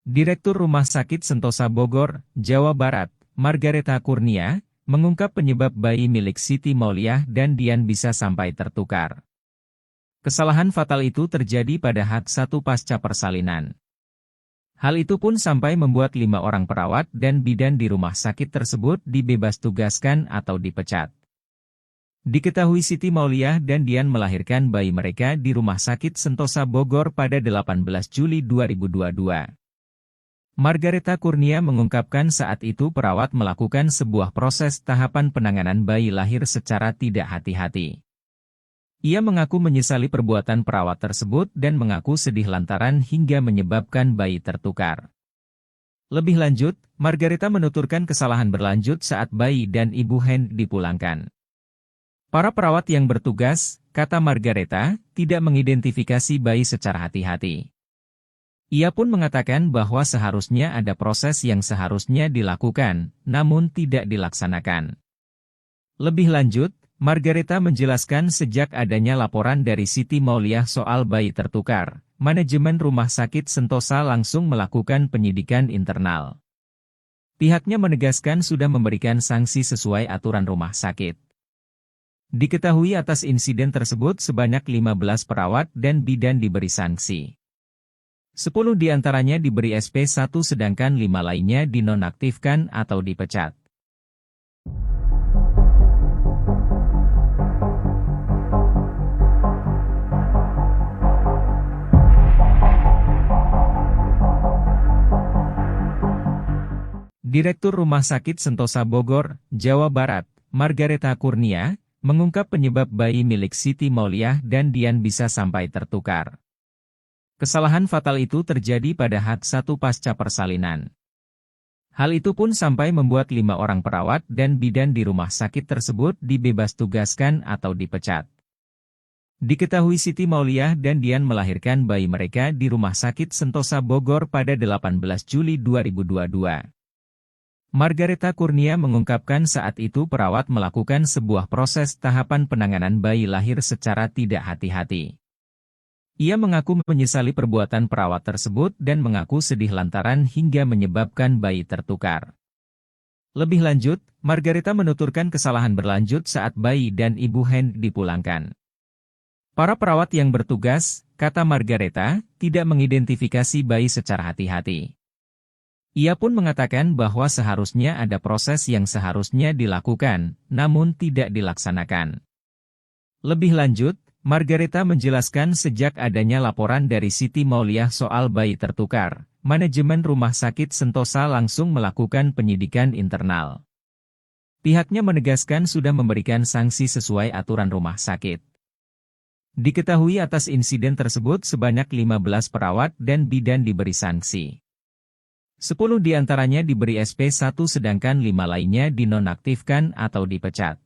Direktur Rumah Sakit Sentosa Bogor, Jawa Barat, Margaretha Kurnia, mengungkap penyebab bayi milik Siti Mauliah dan Dian bisa sampai tertukar. Kesalahan fatal itu terjadi pada H1 pasca persalinan. Hal itu pun sampai membuat 5 orang perawat dan bidan di rumah sakit tersebut dibebas tugaskan atau dipecat. Diketahui Siti Mauliah dan Dian melahirkan bayi mereka di Rumah Sakit Sentosa Bogor pada 18 Juli 2022. Margaretha Kurnia mengungkapkan saat itu perawat melakukan sebuah proses tahapan penanganan bayi lahir secara tidak hati-hati. Ia mengaku menyesali perbuatan perawat tersebut dan mengaku sedih lantaran hingga menyebabkan bayi tertukar. Lebih lanjut, Margaretha menuturkan kesalahan berlanjut saat bayi dan ibu Hen dipulangkan. Para perawat yang bertugas, kata Margaretha, tidak mengidentifikasi bayi secara hati-hati. Ia pun mengatakan bahwa seharusnya ada proses yang seharusnya dilakukan, namun tidak dilaksanakan. Lebih lanjut, Margaretha menjelaskan sejak adanya laporan dari Siti Mauliah soal bayi tertukar, manajemen Rumah Sakit Sentosa langsung melakukan penyidikan internal. Pihaknya menegaskan sudah memberikan sanksi sesuai aturan rumah sakit. Diketahui atas insiden tersebut sebanyak 15 perawat dan bidan diberi sanksi. 10 diantaranya diberi SP1 sedangkan 5 lainnya dinonaktifkan atau dipecat. Direktur Rumah Sakit Sentosa Bogor, Jawa Barat, Margaretha Kurnia, mengungkap penyebab bayi milik Siti Mauliah dan Dian bisa sampai tertukar. Kesalahan fatal itu terjadi pada H1 pasca persalinan. Hal itu pun sampai membuat 5 orang perawat dan bidan di rumah sakit tersebut dibebas tugaskan atau dipecat. Diketahui Siti Mauliah dan Dian melahirkan bayi mereka di Rumah Sakit Sentosa Bogor pada 18 Juli 2022. Margaretha Kurnia mengungkapkan saat itu perawat melakukan sebuah proses tahapan penanganan bayi lahir secara tidak hati-hati. Ia mengaku menyesali perbuatan perawat tersebut dan mengaku sedih lantaran hingga menyebabkan bayi tertukar. Lebih lanjut, Margaretha menuturkan kesalahan berlanjut saat bayi dan ibu Hen dipulangkan. Para perawat yang bertugas, kata Margaretha, tidak mengidentifikasi bayi secara hati-hati. Ia pun mengatakan bahwa seharusnya ada proses yang seharusnya dilakukan, namun tidak dilaksanakan. Lebih lanjut, Margaretha menjelaskan sejak adanya laporan dari Siti Mauliah soal bayi tertukar, manajemen Rumah Sakit Sentosa langsung melakukan penyidikan internal. Pihaknya menegaskan sudah memberikan sanksi sesuai aturan rumah sakit. Diketahui atas insiden tersebut sebanyak 15 perawat dan bidan diberi sanksi. 10 diantaranya diberi SP1 sedangkan 5 lainnya dinonaktifkan atau dipecat.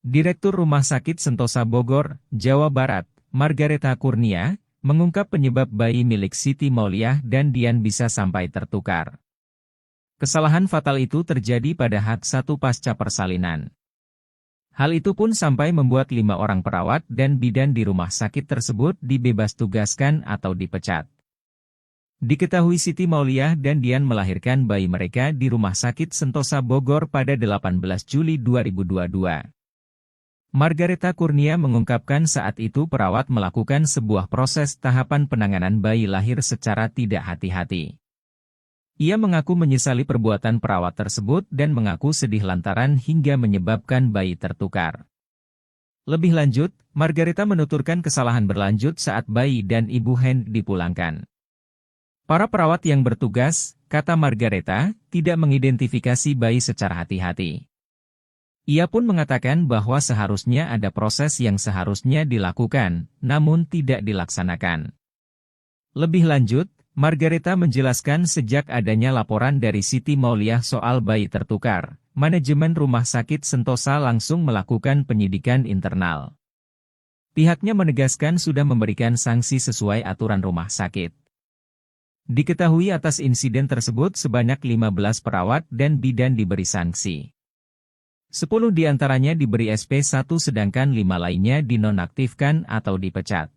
Direktur Rumah Sakit Sentosa Bogor, Jawa Barat, Margaretha Kurnia, mengungkap penyebab bayi milik Siti Mauliah dan Dian bisa sampai tertukar. Kesalahan fatal itu terjadi pada H1 pasca persalinan. Hal itu pun sampai membuat 5 orang perawat dan bidan di rumah sakit tersebut dibebas tugaskan atau dipecat. Diketahui Siti Mauliah dan Dian melahirkan bayi mereka di Rumah Sakit Sentosa Bogor pada 18 Juli 2022. Margaretha Kurnia mengungkapkan saat itu perawat melakukan sebuah proses tahapan penanganan bayi lahir secara tidak hati-hati. Ia mengaku menyesali perbuatan perawat tersebut dan mengaku sedih lantaran hingga menyebabkan bayi tertukar. Lebih lanjut, Margaretha menuturkan kesalahan berlanjut saat bayi dan ibu Hen dipulangkan. Para perawat yang bertugas, kata Margaretha, tidak mengidentifikasi bayi secara hati-hati. Ia pun mengatakan bahwa seharusnya ada proses yang seharusnya dilakukan, namun tidak dilaksanakan. Lebih lanjut, Margaretha menjelaskan sejak adanya laporan dari Siti Mauliah soal bayi tertukar, manajemen Rumah Sakit Sentosa langsung melakukan penyidikan internal. Pihaknya menegaskan sudah memberikan sanksi sesuai aturan rumah sakit. Diketahui atas insiden tersebut sebanyak 15 perawat dan bidan diberi sanksi. 10 diantaranya diberi SP1 sedangkan 5 lainnya dinonaktifkan atau dipecat.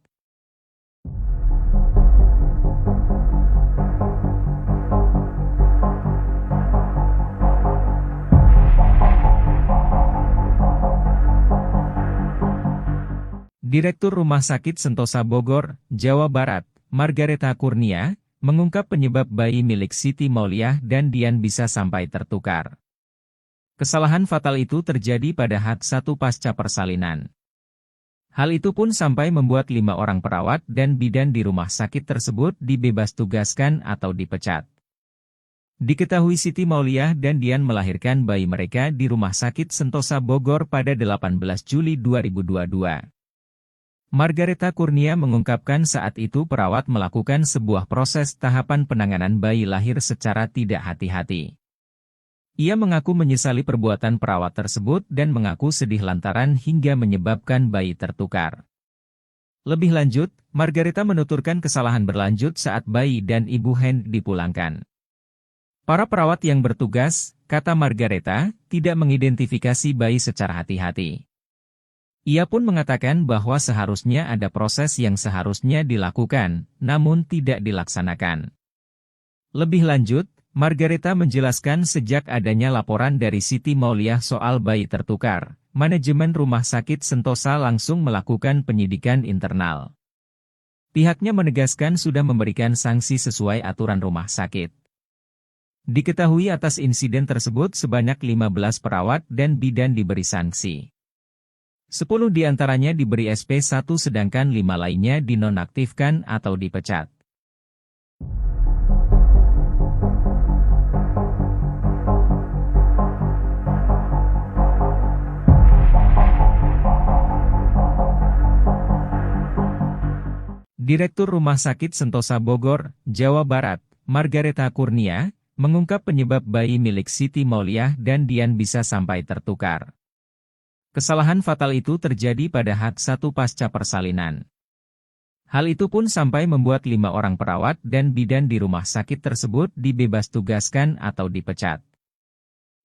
Direktur Rumah Sakit Sentosa Bogor, Jawa Barat, Margaretha Kurnia, mengungkap penyebab bayi milik Siti Mauliah dan Dian bisa sampai tertukar. Kesalahan fatal itu terjadi pada H1 pasca persalinan. Hal itu pun sampai membuat 5 orang perawat dan bidan di rumah sakit tersebut dibebas tugaskan atau dipecat. Diketahui Siti Mauliah dan Dian melahirkan bayi mereka di Rumah Sakit Sentosa Bogor pada 18 Juli 2022. Margaretha Kurnia mengungkapkan saat itu perawat melakukan sebuah proses tahapan penanganan bayi lahir secara tidak hati-hati. Ia mengaku menyesali perbuatan perawat tersebut dan mengaku sedih lantaran hingga menyebabkan bayi tertukar. Lebih lanjut, Margaretha menuturkan kesalahan berlanjut saat bayi dan ibu Hen dipulangkan. Para perawat yang bertugas, kata Margaretha, tidak mengidentifikasi bayi secara hati-hati. Ia pun mengatakan bahwa seharusnya ada proses yang seharusnya dilakukan, namun tidak dilaksanakan. Lebih lanjut, Margaretha menjelaskan sejak adanya laporan dari Siti Mauliah soal bayi tertukar, manajemen Rumah Sakit Sentosa langsung melakukan penyidikan internal. Pihaknya menegaskan sudah memberikan sanksi sesuai aturan rumah sakit. Diketahui atas insiden tersebut sebanyak 15 perawat dan bidan diberi sanksi. 10 diantaranya diberi SP1 sedangkan 5 lainnya dinonaktifkan atau dipecat. Direktur Rumah Sakit Sentosa Bogor, Jawa Barat, Margaretha Kurnia, mengungkap penyebab bayi milik Siti Mauliah dan Dian bisa sampai tertukar. Kesalahan fatal itu terjadi pada H1 pasca persalinan. Hal itu pun sampai membuat 5 orang perawat dan bidan di rumah sakit tersebut dibebas tugaskan atau dipecat.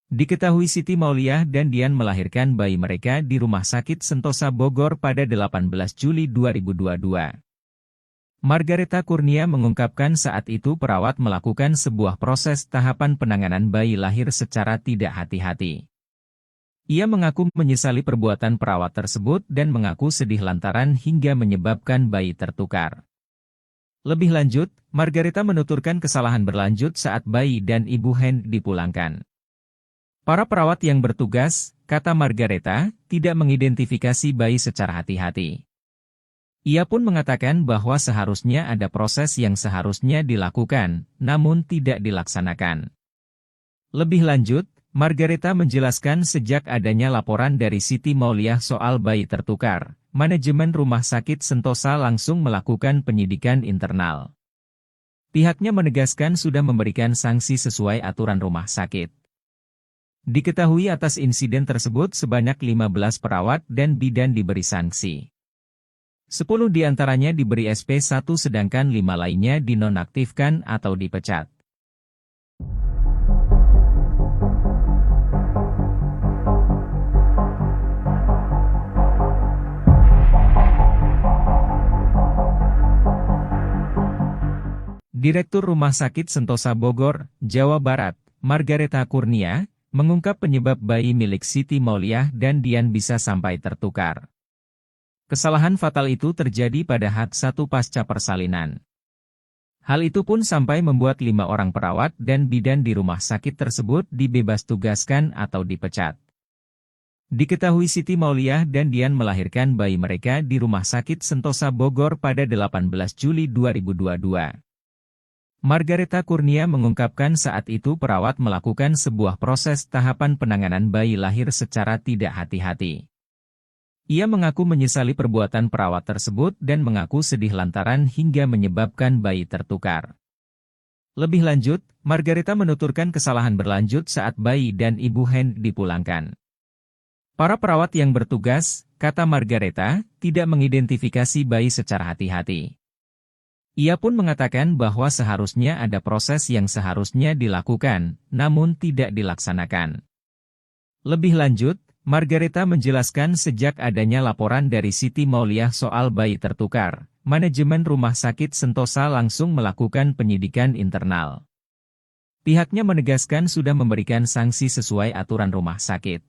Diketahui Siti Mauliah dan Dian melahirkan bayi mereka di Rumah Sakit Sentosa Bogor pada 18 Juli 2022. Margaretha Kurnia mengungkapkan saat itu perawat melakukan sebuah proses tahapan penanganan bayi lahir secara tidak hati-hati. Ia mengaku menyesali perbuatan perawat tersebut dan mengaku sedih lantaran hingga menyebabkan bayi tertukar. Lebih lanjut, Margaretha menuturkan kesalahan berlanjut saat bayi dan ibu Hen dipulangkan. Para perawat yang bertugas, kata Margaretha, tidak mengidentifikasi bayi secara hati-hati. Ia pun mengatakan bahwa seharusnya ada proses yang seharusnya dilakukan, namun tidak dilaksanakan. Lebih lanjut, Margaretha menjelaskan sejak adanya laporan dari Siti Mauliah soal bayi tertukar, manajemen Rumah Sakit Sentosa langsung melakukan penyidikan internal. Pihaknya menegaskan sudah memberikan sanksi sesuai aturan rumah sakit. Diketahui atas insiden tersebut sebanyak 15 perawat dan bidan diberi sanksi. 10 diantaranya diberi SP1 sedangkan 5 lainnya dinonaktifkan atau dipecat. Direktur Rumah Sakit Sentosa Bogor, Jawa Barat, Margaretha Kurnia, mengungkap penyebab bayi milik Siti Mauliah dan Dian bisa sampai tertukar. Kesalahan fatal itu terjadi pada H1 pasca persalinan. Hal itu pun sampai membuat 5 orang perawat dan bidan di rumah sakit tersebut dibebas tugaskan atau dipecat. Diketahui Siti Mauliah dan Dian melahirkan bayi mereka di Rumah Sakit Sentosa Bogor pada 18 Juli 2022. Margaretha Kurnia mengungkapkan saat itu perawat melakukan sebuah proses tahapan penanganan bayi lahir secara tidak hati-hati. Ia mengaku menyesali perbuatan perawat tersebut dan mengaku sedih lantaran hingga menyebabkan bayi tertukar. Lebih lanjut, Margaretha menuturkan kesalahan berlanjut saat bayi dan ibu Hen dipulangkan. Para perawat yang bertugas, kata Margaretha, tidak mengidentifikasi bayi secara hati-hati. Ia pun mengatakan bahwa seharusnya ada proses yang seharusnya dilakukan, namun tidak dilaksanakan. Lebih lanjut, Margareta menjelaskan sejak adanya laporan dari Siti Mauliah soal bayi tertukar, manajemen Rumah Sakit Sentosa langsung melakukan penyidikan internal. Pihaknya menegaskan sudah memberikan sanksi sesuai aturan rumah sakit.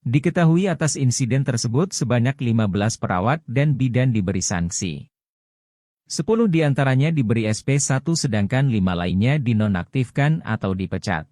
Diketahui atas insiden tersebut sebanyak 15 perawat dan bidan diberi sanksi. 10 diantaranya diberi SP1 sedangkan 5 lainnya dinonaktifkan atau dipecat.